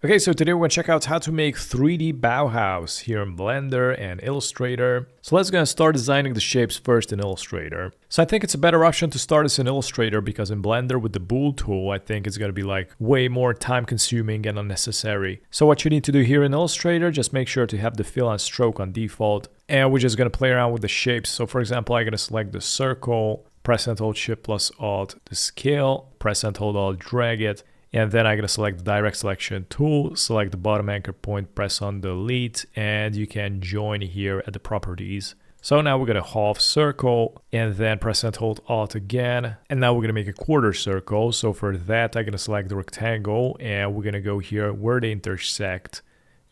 Okay, so today we're going to check out how to make 3D Bauhaus here in Blender and Illustrator. So let's go and start designing the shapes first in Illustrator. So I think it's a better option to start this in Illustrator because in Blender with the bool tool, I think it's going to be like way more time consuming and unnecessary. So what you need to do here in Illustrator, just make sure to have the fill and stroke on default. And we're just going to play around with the shapes. So for example, I'm going to select the circle, press and hold Shift plus Alt to scale, press and hold Alt, drag it. And then I'm going to select the direct selection tool, select the bottom anchor point, press on delete, and you can join here at the properties. So now we're going to half circle and then press and hold Alt again. And now we're going to make a quarter circle. So for that, I'm going to select the rectangle and we're going to go here where they intersect,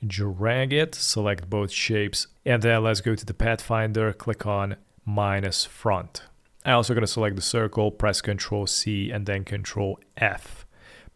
drag it, select both shapes. And then let's go to the Pathfinder, click on minus front. I'm also going to select the circle, press Ctrl C and then Ctrl F.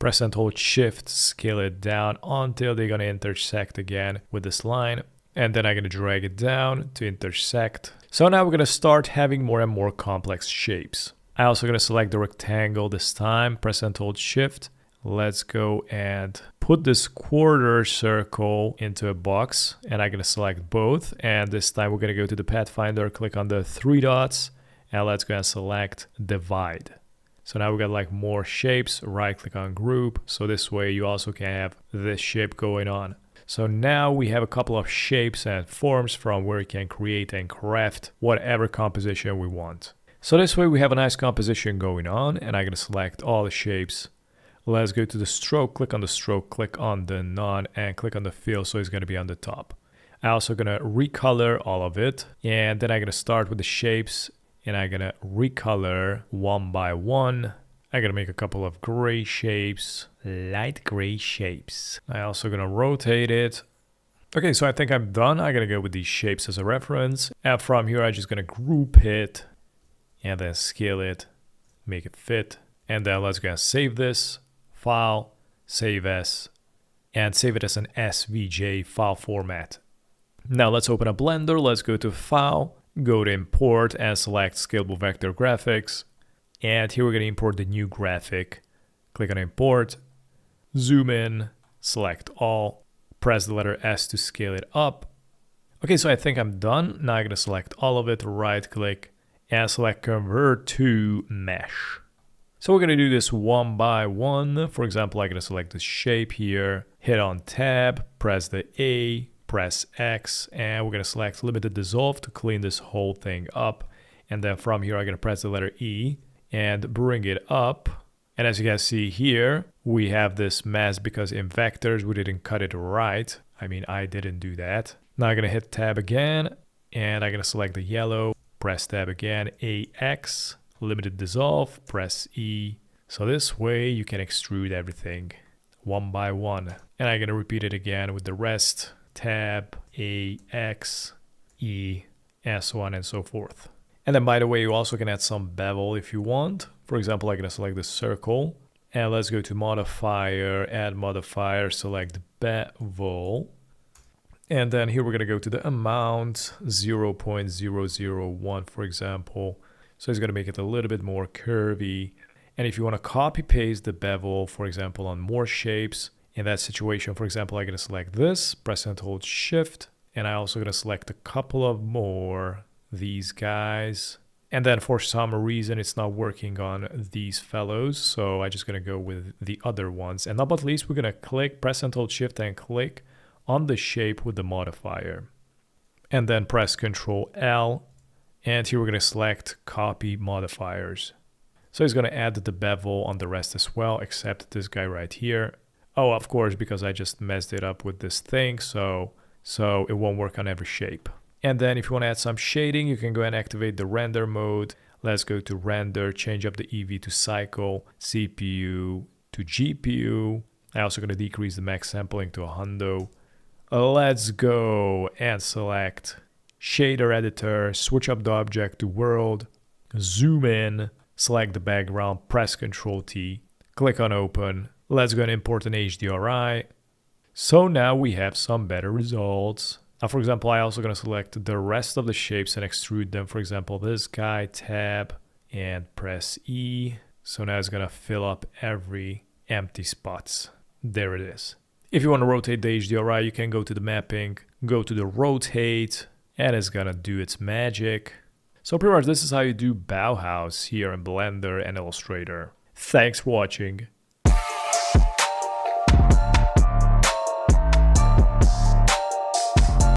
Press and hold Shift, scale it down until they're going to intersect again with this line. And then I'm going to drag it down to intersect. So now we're going to start having more and more complex shapes. I'm also going to select the rectangle this time, press and hold Shift. Let's go and put this quarter circle into a box. And I'm going to select both. And this time we're going to go to the Pathfinder, click on the three dots. And let's go and select divide. So now we got like more shapes, right click on group. So this way you also can have this shape going on. So now we have a couple of shapes and forms from where we can create and craft whatever composition we want. So this way we have a nice composition going on and I'm going to select all the shapes. Let's go to the stroke, click on the stroke, click on the none and click on the fill. So it's going to be on the top. I'm also going to recolor all of it. And then I'm going to start with the shapes. And I'm going to recolor one by one. I'm going to make a couple of gray shapes, light gray shapes. I'm also going to rotate it. Okay, so I think I'm done. I'm going to go with these shapes as a reference. And from here, I'm just going to group it and then scale it, make it fit. And then let's go and save this, file, save as, and save it as an SVG file format. Now let's open up Blender. Let's go to File. Go to import and select scalable vector graphics. And here we're going to import the new graphic. Click on import, zoom in, select all, press the letter S to scale it up. Okay, so I think I'm done. Now I'm going to select all of it, right click and select convert to mesh. So we're going to do this one by one. For example, I'm going to select the shape here, hit on tab, press the A, press X, and we're going to select limited dissolve to clean this whole thing up. And then from here, I'm going to press the letter E and bring it up. And as you can see here, we have this mess because in vectors, we didn't cut it right. I mean, I didn't do that. Now I'm going to hit tab again, and I'm going to select the yellow, press tab again, AX, limited dissolve, press E. So this way you can extrude everything one by one. And I'm going to repeat it again with the rest. Tab, A, X, E, and so on and so forth. And then by the way, you also can add some bevel if you want. For example, I'm going to select the circle. And let's go to modifier, add modifier, select bevel. And then here we're going to go to the amount, 0.001 for example. So it's going to make it a little bit more curvy. And if you want to copy paste the bevel, for example, on more shapes, in that situation, for example, I'm going to select this, press and hold Shift, and I'm also going to select a couple of more, these guys. And then for some reason, it's not working on these fellows, so I'm just going to go with the other ones. And not but least, we're going to click, press and hold Shift, and click on the shape with the modifier. And then press Ctrl L, and here we're going to select Copy Modifiers. So it's going to add the bevel on the rest as well, except this guy right here. Oh, of course, because I just messed it up with this thing, so it won't work on every shape. And then if you want to add some shading, you can go and activate the render mode. Let's go to render, change up the EV to cycle, CPU to GPU. I'm also going to decrease the max sampling to 100. Let's go and select shader editor, switch up the object to world, zoom in, select the background, press Ctrl T, click on open. Let's go and import an HDRI. So now we have some better results. Now, for example, I'm also going to select the rest of the shapes and extrude them. For example, this guy, tab, and press E. So now it's going to fill up every empty spots. There it is. If you want to rotate the HDRI, you can go to the mapping, go to the rotate, and it's gonna do its magic. So pretty much this is how you do Bauhaus here in Blender and Illustrator. Thanks for watching.